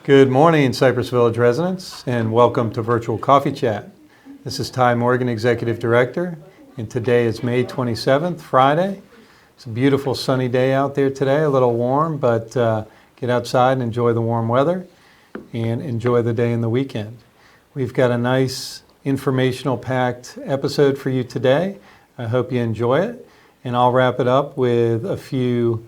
Good morning, Cypress Village residents, and welcome to Virtual Coffee Chat. This is Ty Morgan, Executive Director, and today is May 27th, Friday. It's a beautiful sunny day out there today, a little warm, but get outside and enjoy the warm weather and enjoy the day and the weekend. We've got a nice informational-packed episode for you today. I hope you enjoy it, and I'll wrap it up with a few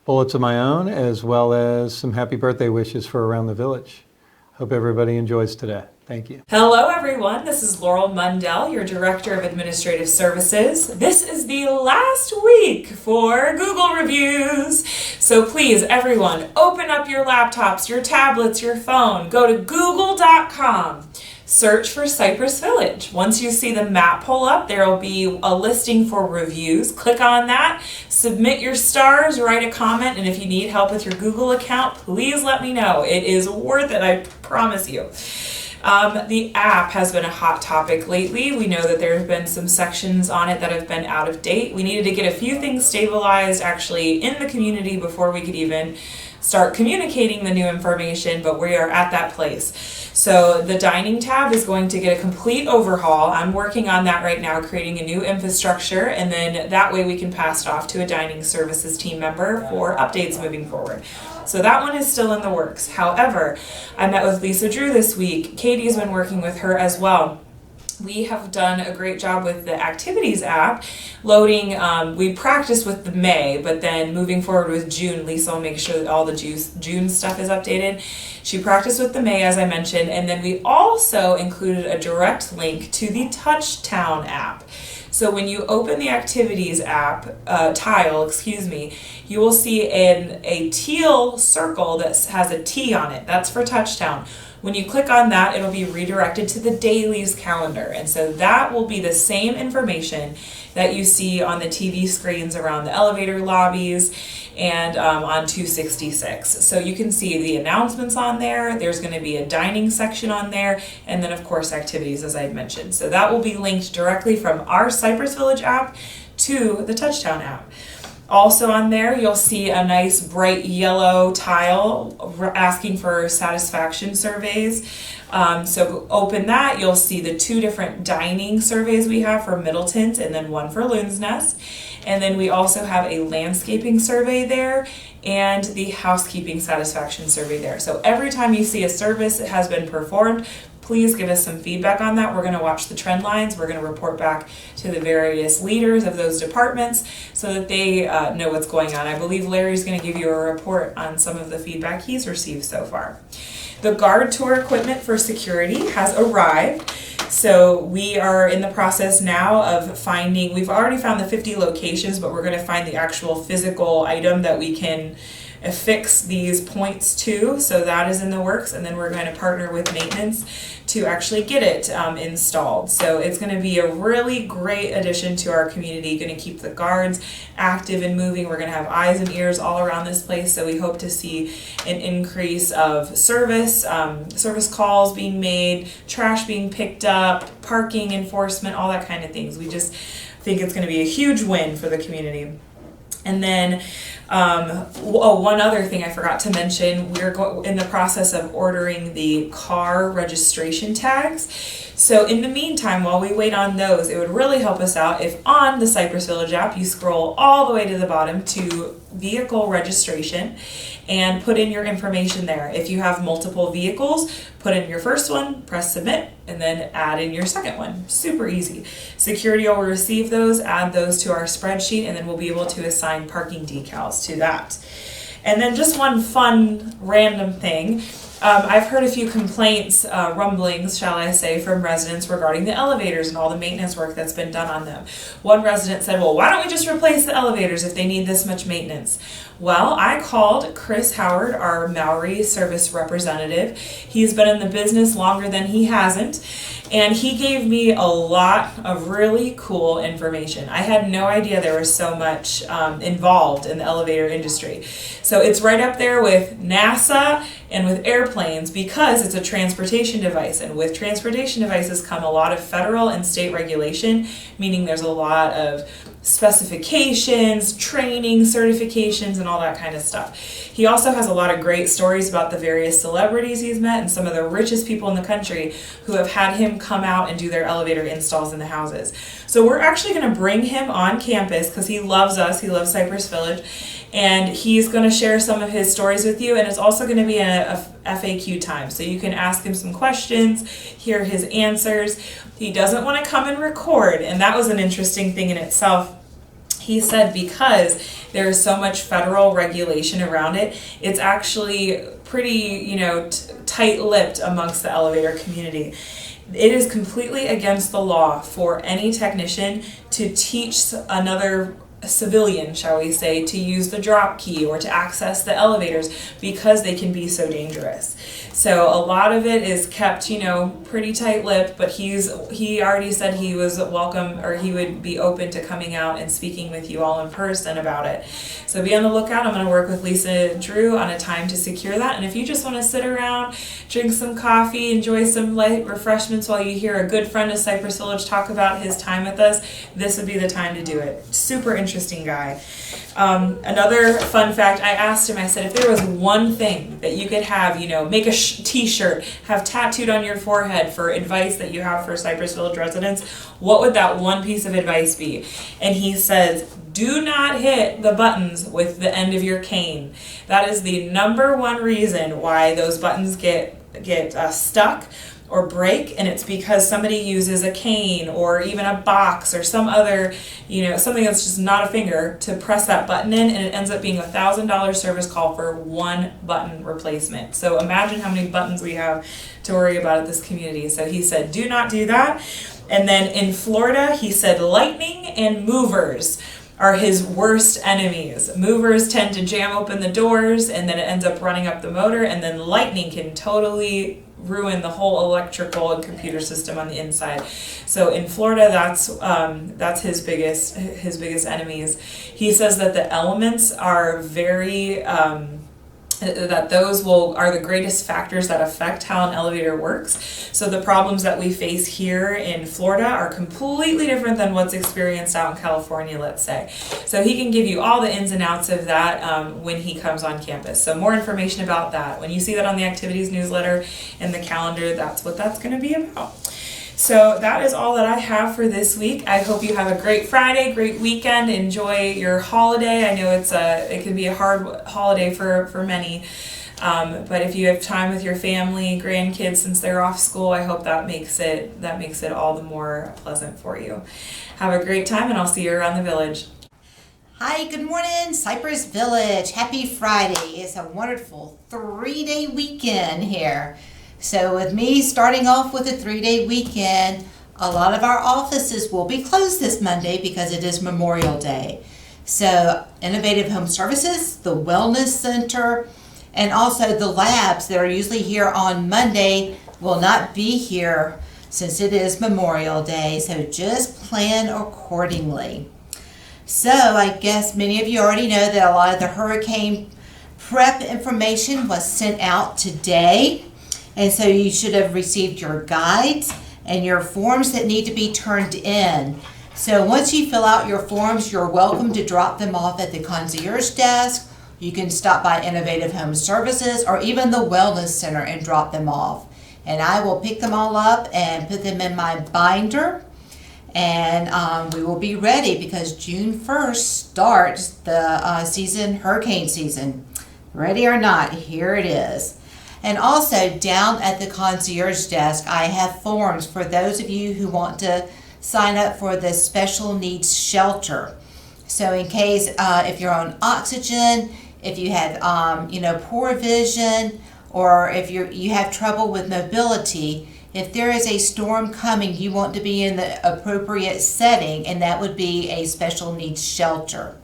bullets of my own, as well as some happy birthday wishes for around the village. Hope everybody enjoys today. Thank you. Hello everyone, this is Laurel Mundell, your Director of Administrative Services. This is the last week for Google reviews. So please, everyone, open up your laptops, your tablets, your phone, go to google.com. Search for Cypress Village. Once you see the map pull up, there will be a listing for reviews. Click on that, submit your stars, write a comment, and if you need help with your Google account, please let me know. It is worth it, I promise you. The app has been a hot topic lately. We know that there have been some sections on it that have been out of date. We needed to get a few things stabilized actually in the community before we could even start communicating the new information, but we are at that place. So the dining tab is going to get a complete overhaul. I'm working on that right now, creating a new infrastructure, and then that way we can pass it off to a dining services team member for updates moving forward. So that one is still in the works. However, I met with Lisa Drew this week. Katie's been working with her as well. We have done a great job with the activities app, loading, we practiced with the May, but then moving forward with June, Lisa will make sure that all the June stuff is updated. She practiced with the May, as I mentioned, and then we also included a direct link to the Touchtown app. So when you open the activities app, tile, you will see a teal circle that has a T on it. That's for Touchtown. When you click on that, it'll be redirected to the dailies calendar. And so that will be the same information that you see on the TV screens around the elevator lobbies and on 266. So you can see the announcements on there. There's going to be a dining section on there. And then, of course, activities, as I mentioned. So that will be linked directly from our Cypress Village app to the Touchtown app. Also on there, you'll see a nice bright yellow tile asking for satisfaction surveys. So open that, you'll see the two different dining surveys we have for Middleton's and then one for Loon's Nest. And then we also have a landscaping survey there and the housekeeping satisfaction survey there. So every time you see a service that has been performed, please give us some feedback on that. We're going to watch the trend lines. We're going to report back to the various leaders of those departments so that they know what's going on. I believe Larry's going to give you a report on some of the feedback he's received so far. The guard tour equipment for security has arrived. So we are in the process now of finding, we've already found the 50 locations, but we're going to find the actual physical item that we can affix these points to. So that is in the works, and then we're going to partner with maintenance to actually get it installed. So it's going to be a really great addition to our community, going to keep the guards active and moving. We're going to have eyes and ears all around this place, so we hope to see an increase of service calls being made, trash being picked up, parking enforcement, all that kind of things. We just think it's going to be a huge win for the community. And then, one other thing I forgot to mention, we're in the process of ordering the car registration tags. So in the meantime, while we wait on those, it would really help us out if on the Cypress Village app, you scroll all the way to the bottom to vehicle registration and put in your information there. If you have multiple vehicles, put in your first one, press submit, and then add in your second one. Super easy. Security will receive those, add those to our spreadsheet, and then we'll be able to assign parking decals to that. And then just one fun random thing. I've heard a few complaints, rumblings, shall I say, from residents regarding the elevators and all the maintenance work that's been done on them. One resident said, well, why don't we just replace the elevators if they need this much maintenance? Well, I called Chris Howard, our Maori service representative. He's been in the business longer than he hasn't, and he gave me a lot of really cool information. I had no idea there was so much involved in the elevator industry. So it's right up there with NASA and with airplanes because it's a transportation device. And with transportation devices come a lot of federal and state regulation, meaning there's a lot of specifications, training, certifications, and all that kind of stuff. He also has a lot of great stories about the various celebrities he's met and some of the richest people in the country who have had him come out and do their elevator installs in the houses. So we're actually going to bring him on campus because he loves us. He loves Cypress Village. And he's going to share some of his stories with you, and it's also going to be a FAQ time, so you can ask him some questions, hear his answers. He doesn't want to come and record, and that was an interesting thing in itself. He said because there is so much federal regulation around it, it's actually pretty, tight-lipped amongst the elevator community. It is completely against the law for any technician to teach another civilian, shall we say, to use the drop key or to access the elevators because they can be so dangerous. So a lot of it is kept, pretty tight-lipped, but he already said he was welcome, or he would be open to coming out and speaking with you all in person about it. So be on the lookout. I'm going to work with Lisa Drew on a time to secure that. And if you just want to sit around, drink some coffee, enjoy some light refreshments while you hear a good friend of Cypress Village talk about his time with us, this would be the time to do it. Super interesting guy. Another fun fact, I asked him, I said, if there was one thing that you could have, make a t-shirt, have tattooed on your forehead for advice that you have for Cypress Village residents, what would that one piece of advice be? And he says, do not hit the buttons with the end of your cane. That is the number one reason why those buttons get stuck or break, and it's because somebody uses a cane or even a box or some other, something that's just not a finger to press that button in, and it ends up being $1,000 service call for one button replacement. So imagine how many buttons we have to worry about at this community. So he said, do not do that. And then in Florida, he said lightning and movers are his worst enemies. Movers tend to jam open the doors and then it ends up running up the motor, and then lightning can totally ruin the whole electrical and computer system on the inside. So in Florida, that's his biggest enemies. He says that the elements are very that those are the greatest factors that affect how an elevator works. So the problems that we face here in Florida are completely different than what's experienced out in California, let's say. So he can give you all the ins and outs of that when he comes on campus. So more information about that. When you see that on the activities newsletter and the calendar, that's what that's going to be about. So that is all that I have for this week. I hope you have a great Friday, great weekend. Enjoy your holiday. I know it can be a hard holiday for many, but if you have time with your family, grandkids, since they're off school, I hope that makes it all the more pleasant for you. Have a great time, and I'll see you around the village. Hi, good morning, Cypress Village. Happy Friday. It's a wonderful 3-day weekend here. So with me starting off with a 3-day weekend, a lot of our offices will be closed this Monday because it is Memorial Day. So Innovative Home Services, the Wellness Center, and also the labs that are usually here on Monday will not be here since it is Memorial Day. So just plan accordingly. So I guess many of you already know that a lot of the hurricane prep information was sent out today. And so you should have received your guides and your forms that need to be turned in. So once you fill out your forms, you're welcome to drop them off at the concierge desk. You can stop by Innovative Home Services or even the Wellness Center and drop them off. And I will pick them all up and put them in my binder. And we will be ready because June 1st starts the hurricane season. Ready or not, here it is. And also down at the concierge desk, I have forms for those of you who want to sign up for the special needs shelter. So in case if you're on oxygen, if you have poor vision, or if you have trouble with mobility, if there is a storm coming, you want to be in the appropriate setting, and that would be a special needs shelter.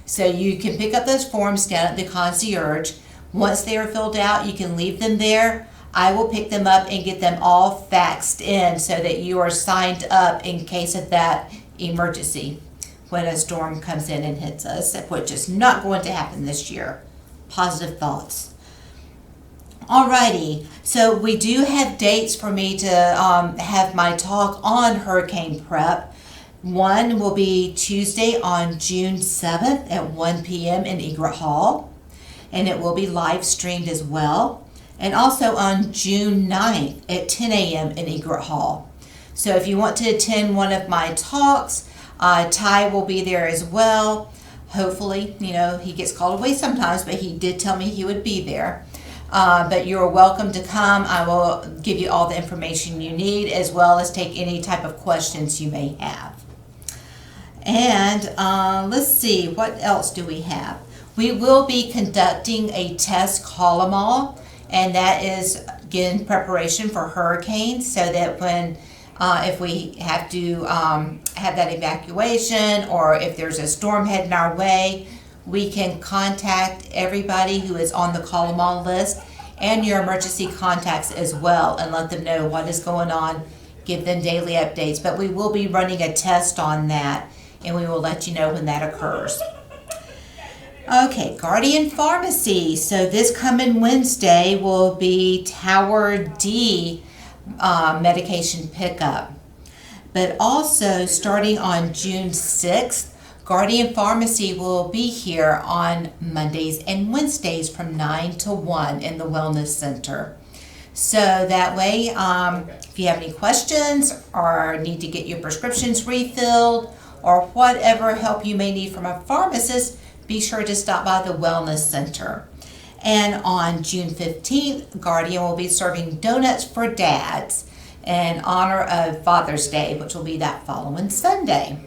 So you can pick up those forms down at the concierge. Once they are filled out, you can leave them there. I will pick them up and get them all faxed in so that you are signed up in case of that emergency when a storm comes in and hits us, which is not going to happen this year. Positive thoughts. Alrighty, so we do have dates for me to have my talk on hurricane prep. One will be Tuesday on June 7th at 1 p.m. in Egret Hall, and it will be live streamed as well. And also on June 9th at 10 a.m. in Egret Hall. So if you want to attend one of my talks, Ty will be there as well. Hopefully, he gets called away sometimes, but he did tell me he would be there. But you're welcome to come. I will give you all the information you need, as well as take any type of questions you may have. And let's see, what else do we have? We will be conducting a test call-em-all, and that is, again, preparation for hurricanes, so that when if we have to have that evacuation, or if there's a storm heading our way, we can contact everybody who is on the call-em-all list and your emergency contacts as well, and let them know what is going on, give them daily updates. But we will be running a test on that, and we will let you know when that occurs. Okay, Guardian Pharmacy. So this coming Wednesday will be Tower D medication pickup. But also starting on June 6th, Guardian Pharmacy will be here on Mondays and Wednesdays from 9 to 1 in the Wellness Center. So that way, if you have any questions or need to get your prescriptions refilled or whatever help you may need from a pharmacist, be sure to stop by the Wellness Center. And on June 15th, Guardian will be serving donuts for dads in honor of Father's Day, which will be that following Sunday.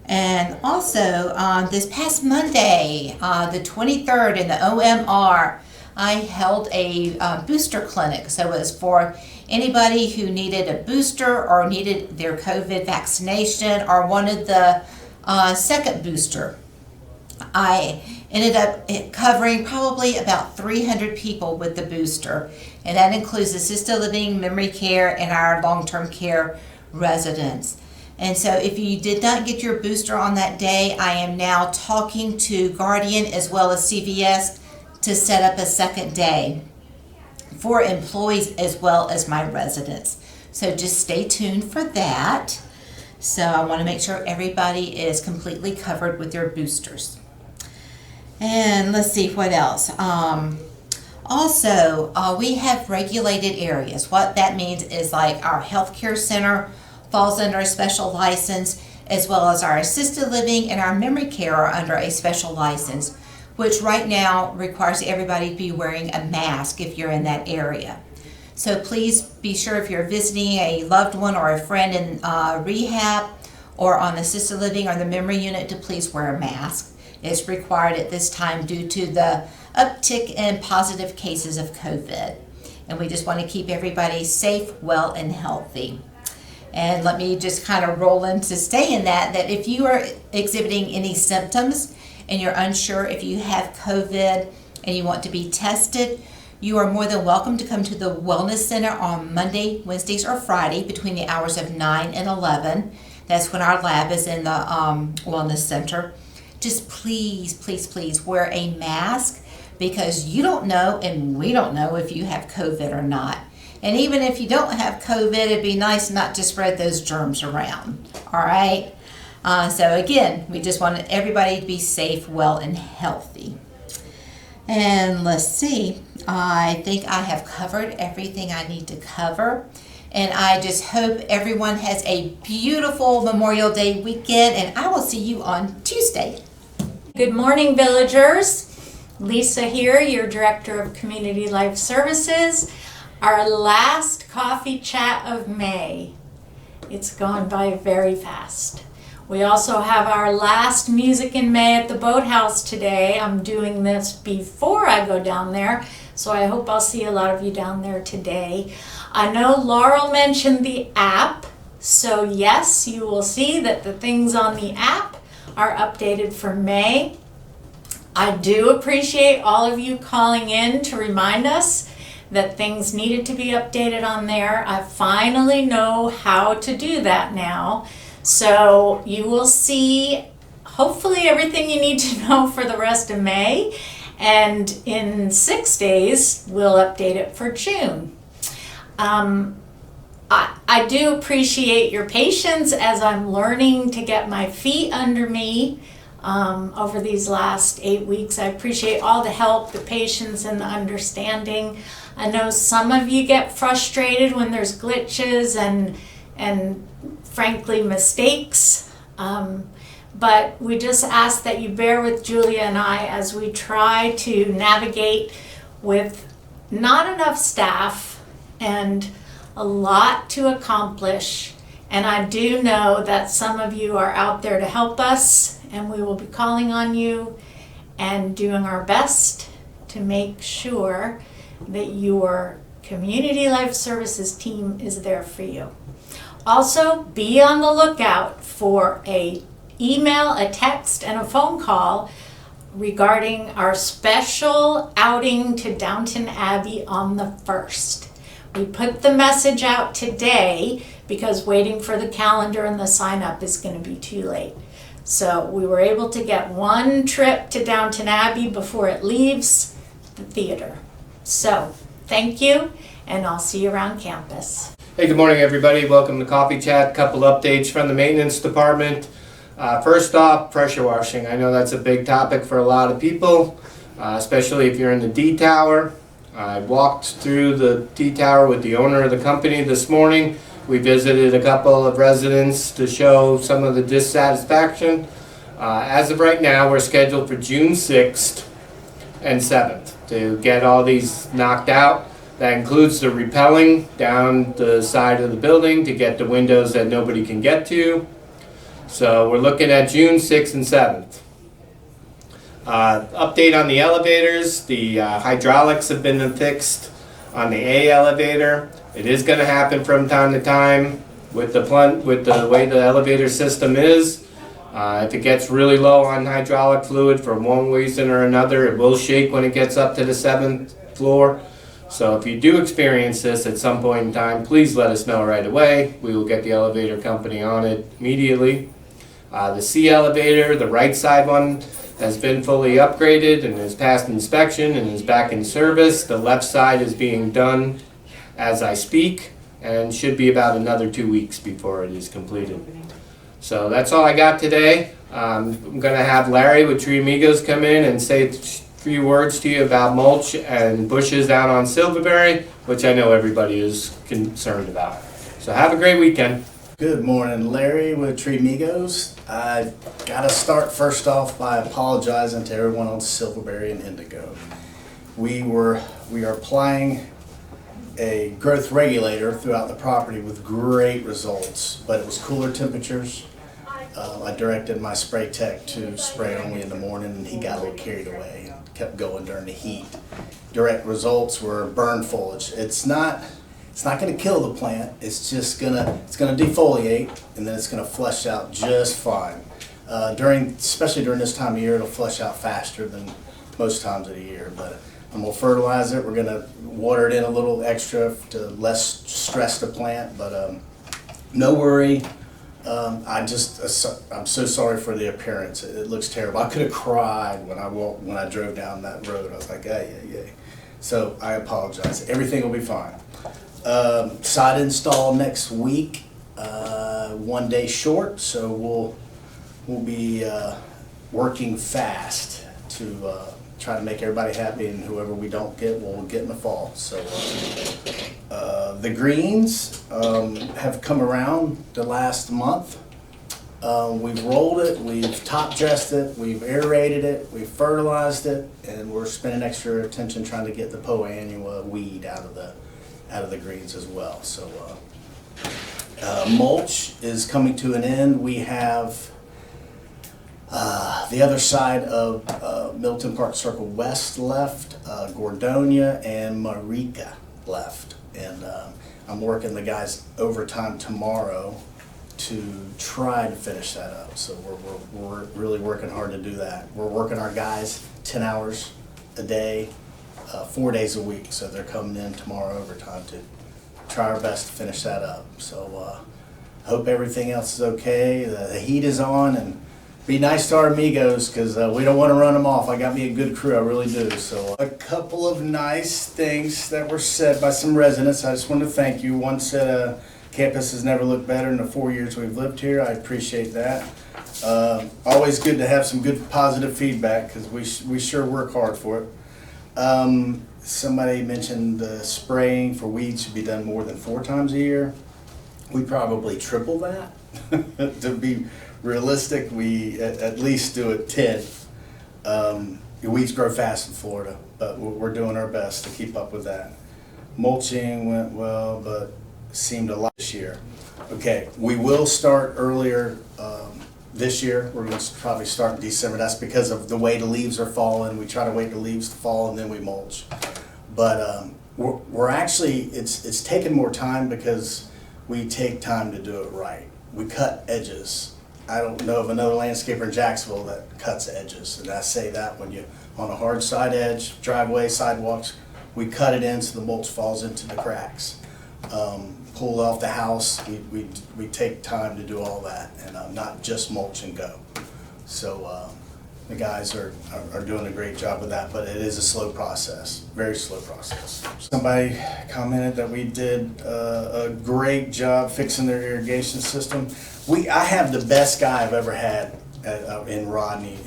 And also, this past Monday, the 23rd in the OMR, I held a booster clinic. So it was for anybody who needed a booster or needed their COVID vaccination or wanted the second booster. I ended up covering probably about 300 people with the booster. And that includes assisted living, memory care, and our long-term care residents. And so if you did not get your booster on that day, I am now talking to Guardian as well as CVS to set up a second day for employees as well as my residents. So just stay tuned for that. So I want to make sure everybody is completely covered with their boosters. And let's see what else. Also, we have regulated areas. What that means is like our healthcare center falls under a special license, as well as our assisted living and our memory care are under a special license, which right now requires everybody to be wearing a mask if you're in that area. So please be sure, if you're visiting a loved one or a friend in rehab or on assisted living or the memory unit, to please wear a mask. It's required at this time due to the uptick in positive cases of COVID. And we just want to keep everybody safe, well, and healthy. And let me just kind of roll into saying that if you are exhibiting any symptoms and you're unsure if you have COVID and you want to be tested, you are more than welcome to come to the Wellness Center on Monday, Wednesdays, or Friday between the hours of 9 and 11. That's when our lab is in the Wellness Center. Just please, please, please wear a mask, because you don't know and we don't know if you have COVID or not. And even if you don't have COVID, it'd be nice not to spread those germs around. All right? So again, we just want everybody to be safe, well, and healthy. And let's see. I think I have covered everything I need to cover. And I just hope everyone has a beautiful Memorial Day weekend. And I will see you on Tuesday. Good morning, villagers. Lisa here, your Director of Community Life Services. Our last coffee chat of May. It's gone by very fast. We also have our last music in May at the Boathouse today. I'm doing this before I go down there, so I hope I'll see a lot of you down there today. I know Laurel mentioned the app, so yes, you will see that the things on the app are updated for May. I do appreciate all of you calling in to remind us that things needed to be updated on there. I finally know how to do that now. So you will see hopefully everything you need to know for the rest of May. And in 6 days, we'll update it for June. I do appreciate your patience as I'm learning to get my feet under me over these last 8 weeks. I appreciate all the help, the patience, and the understanding. I know some of you get frustrated when there's glitches and frankly mistakes, but we just ask that you bear with Julia and I as we try to navigate with not enough staff and a lot to accomplish. And I do know that some of you are out there to help us, and we will be calling on you and doing our best to make sure that your Community Life Services team is there for you. Also, be on the lookout for an email, a text, and a phone call regarding our special outing to Downton Abbey on the 1st. We put the message out today because waiting for the calendar and the sign up is going to be too late. So we were able to get one trip to Downton Abbey before it leaves the theater. So thank you, and I'll see you around campus. Hey, good morning everybody. Welcome to Coffee Chat. Couple updates from the maintenance department. First off, pressure washing. I know that's a big topic for a lot of people, especially if you're in the D Tower. I walked through the D Tower with the owner of the company this morning. We visited a couple of residents to show some of the dissatisfaction. As of right now, we're scheduled for June 6th and 7th to get all these knocked out. That includes the repelling down the side of the building to get the windows that nobody can get to. So we're looking at June 6th and 7th. Update on the elevators. The hydraulics have been fixed on the A elevator. It is going to happen from time to time with the way the elevator system is. If it gets really low on hydraulic fluid for one reason or another, it will shake when it gets up to the 7th floor. So if you do experience this at some point in time, please let us know right away. We will get the elevator company on it immediately. The C elevator, the right side one, has been fully upgraded and has passed inspection and is back in service. The left side is being done as I speak and should be about another 2 weeks before it is completed. So that's all I got today. I'm going to have Larry with Tree Migos come in and say a few words to you about mulch and bushes out on Silverberry, which I know everybody is concerned about. So have a great weekend. Good morning, Larry with Tree Migos. I gotta start first off by apologizing to everyone on Silverberry and Indigo. We are applying a growth regulator throughout the property with great results, but it was cooler temperatures. I directed my spray tech to spray only in the morning, and he got a little carried away and kept going during the heat. Direct results were burned foliage. It's not going to kill the plant. It's just going to defoliate, and then it's going to flush out just fine. Especially during this time of year, it'll flush out faster than most times of the year. But I'm going to fertilize it. We're going to water it in a little extra to less stress the plant. But no worry. I'm so sorry for the appearance. It looks terrible. I could have cried when I drove down that road. I was like, yeah. So I apologize. Everything will be fine. Side install next week, 1 day short, so we'll be working fast to try to make everybody happy, and whoever we don't get, we'll get in the fall. So the greens have come around the last month. We've rolled it, we've top dressed it, we've aerated it, we've fertilized it, and we're spending extra attention trying to get the Poa annua weed out of the greens as well. So mulch is coming to an end. We have the other side of Milton Park Circle West left, Gordonia and Marika left, and I'm working the guys overtime tomorrow to try to finish that up. So we're really working hard to do that. We're working our guys 10 hours a day, 4 days a week, so they're coming in tomorrow overtime to try our best to finish that up. So I hope everything else is okay. The heat is on, and be nice to our amigos, because we don't want to run them off. I got me a good crew, I really do. So a couple of nice things that were said by some residents. I just want to thank you. One said, campus has never looked better in the 4 years we've lived here. I appreciate that. Always good to have some good positive feedback, because we sure work hard for it. Somebody mentioned spraying for weeds should be done more than 4 times a year. We probably triple that. To be realistic, we at least do it 10. Weeds grow fast in Florida, but we're doing our best to keep up with that. Mulching went well, but seemed a lot this year. Okay, we will start earlier this year. We're going to probably start in December. That's because of the way the leaves are falling. We try to wait the leaves to fall and then we mulch. But we're actually, it's taken more time because we take time to do it right. We cut edges. I don't know of another landscaper in Jacksonville that cuts edges. And I say that when you, on a hard side edge, driveway, sidewalks, we cut it in so the mulch falls into the cracks. Pull off the house, we take time to do all that, and not just mulch and go. So the guys are doing a great job with that, but it is a slow process, very slow process. Somebody commented that we did a great job fixing their irrigation system. I have the best guy I've ever had in Rodney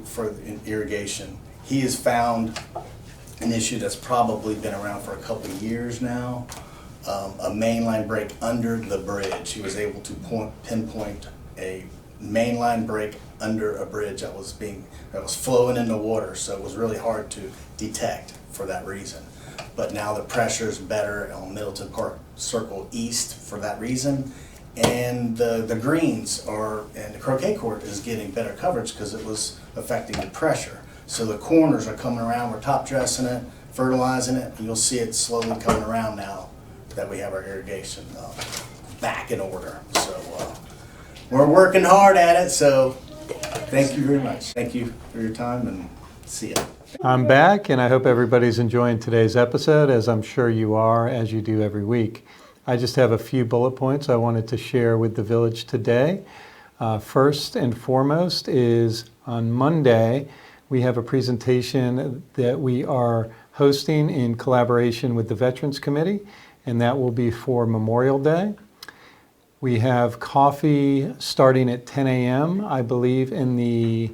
for irrigation. He has found an issue that's probably been around for a couple of years now. A mainline break under the bridge. He was able to pinpoint a mainline break under a bridge that was flowing in the water, so it was really hard to detect for that reason. But now the pressure is better on Middleton Park Circle East for that reason, and the greens and the croquet court is getting better coverage because it was affecting the pressure. So the corners are coming around. We're top dressing it, fertilizing it, and you'll see it slowly coming around now that we have our irrigation back in order. So we're working hard at it, so thank you very much. Thank you for your time, and see ya. I'm back, and I hope everybody's enjoying today's episode, as I'm sure you are, as you do every week. I just have a few bullet points I wanted to share with the village today. First and foremost is on Monday, we have a presentation that we are hosting in collaboration with the Veterans Committee, and that will be for Memorial Day. We have coffee starting at 10 a.m., I believe, in the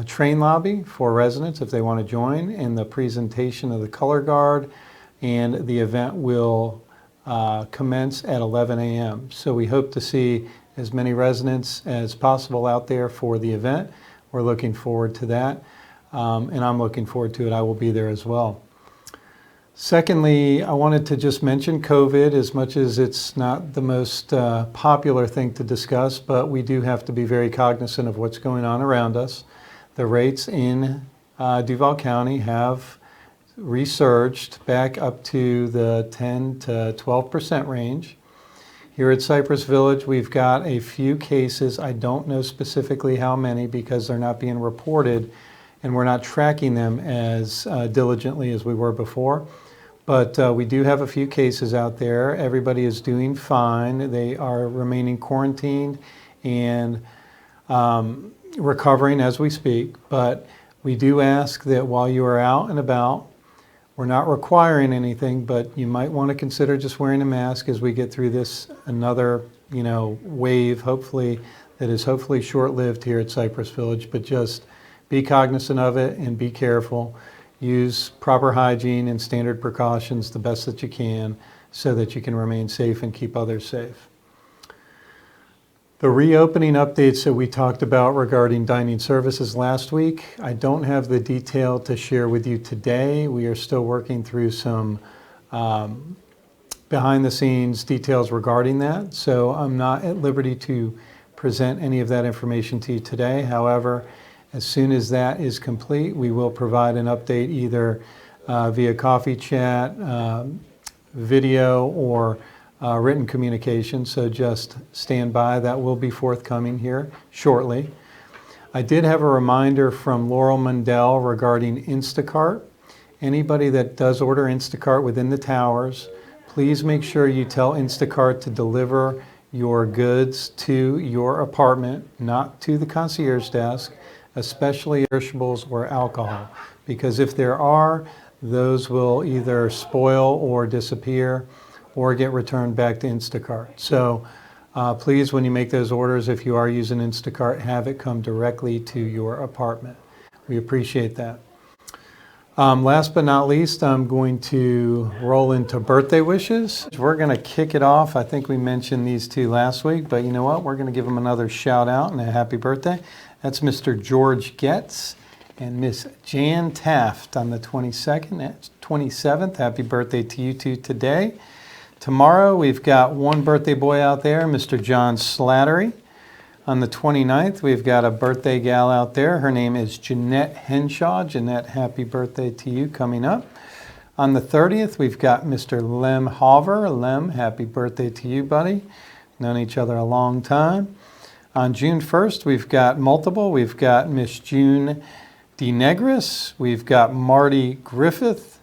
train lobby for residents if they want to join, and the presentation of the color guard, and the event will commence at 11 a.m. So we hope to see as many residents as possible out there for the event. We're looking forward to that, and I'm looking forward to it. I will be there as well. Secondly, I wanted to just mention COVID, as much as it's not the most popular thing to discuss, but we do have to be very cognizant of what's going on around us. The rates in Duval County have resurged back up to the 10 to 12% range. Here at Cypress Village, we've got a few cases. I don't know specifically how many because they're not being reported, and we're not tracking them as diligently as we were before. But we do have a few cases out there. Everybody is doing fine. They are remaining quarantined and recovering as we speak. But we do ask that while you are out and about, we're not requiring anything, but you might want to consider just wearing a mask as we get through this another, wave, hopefully, that is hopefully short-lived here at Cypress Village. But just be cognizant of it and be careful. Use proper hygiene and standard precautions the best that you can so that you can remain safe and keep others safe. The reopening updates that we talked about regarding dining services last week, I don't have the detail to share with you today. We are still working through some behind the scenes details regarding that, so I'm not at liberty to present any of that information to you today. However, as soon as that is complete, we will provide an update either via coffee chat, video, or written communication. So just stand by. That will be forthcoming here shortly. I did have a reminder from Laurel Mundell regarding Instacart. Anybody that does order Instacart within the towers, please make sure you tell Instacart to deliver your goods to your apartment, not to the concierge desk, especially perishables or alcohol. Because if there are, those will either spoil or disappear or get returned back to Instacart. So please, when you make those orders, if you are using Instacart, have it come directly to your apartment. We appreciate that. Last but not least, I'm going to roll into birthday wishes. We're going to kick it off. I think we mentioned these two last week, but you know what? We're going to give them another shout out and a happy birthday. That's Mr. George Getz and Miss Jan Taft on the 27th. Happy birthday to you two today. Tomorrow, we've got one birthday boy out there, Mr. John Slattery. On the 29th, we've got a birthday gal out there. Her name is Jeanette Henshaw. Jeanette, happy birthday to you coming up. On the 30th, we've got Mr. Lem Hover. Lem, happy birthday to you, buddy. Known each other a long time. On June 1st, we've got multiple. We've got Miss June DeNegris. We've got Marty Griffith.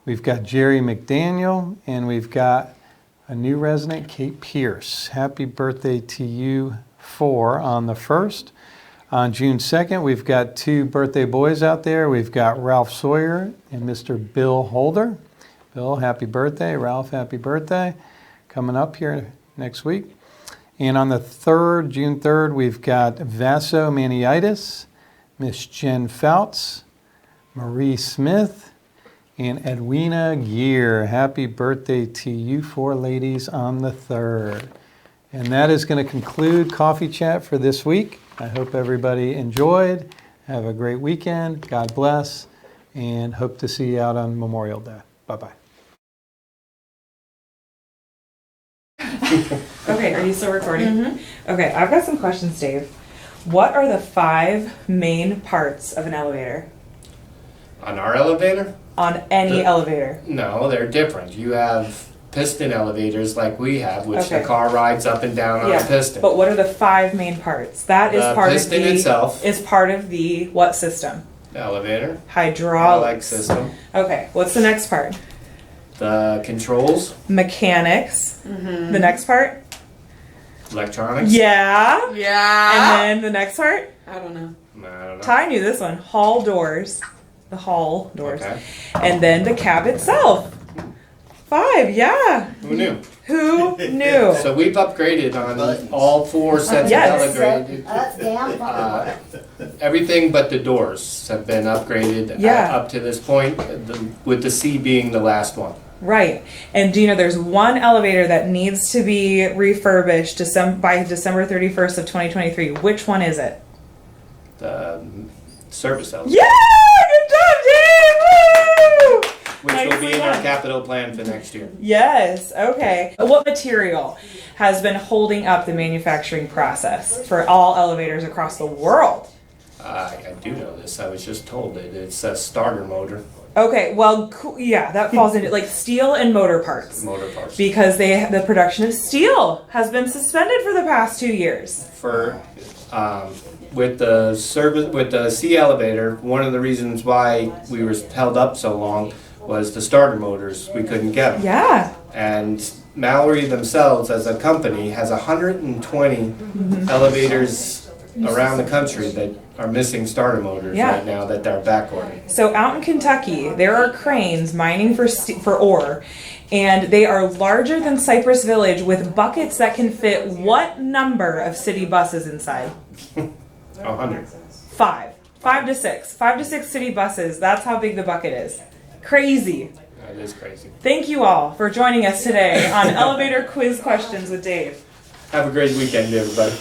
We've got Jerry McDaniel. And we've got a new resident, Kate Pierce. Happy birthday to you four on the 1st. On June 2nd, we've got two birthday boys out there. We've got Ralph Sawyer and Mr. Bill Holder. Bill, happy birthday. Ralph, happy birthday. Coming up here next week. And on the 3rd, June 3rd, we've got Vaso Maniitis, Miss Jen Fouts, Marie Smith, and Edwina Gear. Happy birthday to you four ladies on the 3rd. And that is going to conclude Coffee Chat for this week. I hope everybody enjoyed. Have a great weekend. God bless. And hope to see you out on Memorial Day. Bye-bye. Okay, are you still recording? Okay, I've got some questions, Dave. What are the 5 main parts of an elevator? On our elevator? On any elevator? No, they're different. You have piston elevators like we have, which Okay. the car rides up and down on a piston. But what are the 5 main parts? That is The part piston of the itself. is part of the what system? The elevator, Hydraulics. system, Okay, what's the next part? the controls, Mechanics. The next part? electronics. Yeah. Yeah. And then the next part? I don't know. I don't know. Ty knew this one. Hall doors. The hall doors. Okay. And then the cab itself. 5, yeah. Who knew? Who knew? So we've upgraded on all 4 sets Yes. of elevators. Everything but the doors have been upgraded Yeah. up to this point, with the C being the last one. Right. And do you know there's one elevator that needs to be refurbished by December 31st of 2023. Which one is it? The service elevator, Yeah! Good job, Dave! Woo! which will be Nicely in our done. capital plan for next year. Yes, okay. What material has been holding up the manufacturing process for all elevators across the world? I do know this. I was just told it. It's a starter motor, Okay, well, yeah, that falls into like steel and motor parts. motor parts. Because the production of steel has been suspended for the past 2 years. For with the C elevator, one of the reasons why we were held up so long was the starter motors. We couldn't get them. Yeah. And Mallory themselves, as a company, has 120 elevators around the country that are missing starter motors Yeah. right now that they're back ordered. So out in Kentucky, there are cranes mining for ore, and they are larger than Cypress Village with buckets that can fit what number of city buses inside? 100. 5. 5 to 6. 5 to 6 city buses. That's how big the bucket is. Crazy. That is crazy. Thank you all for joining us today on Elevator Quiz Questions with Dave. Have a great weekend, everybody.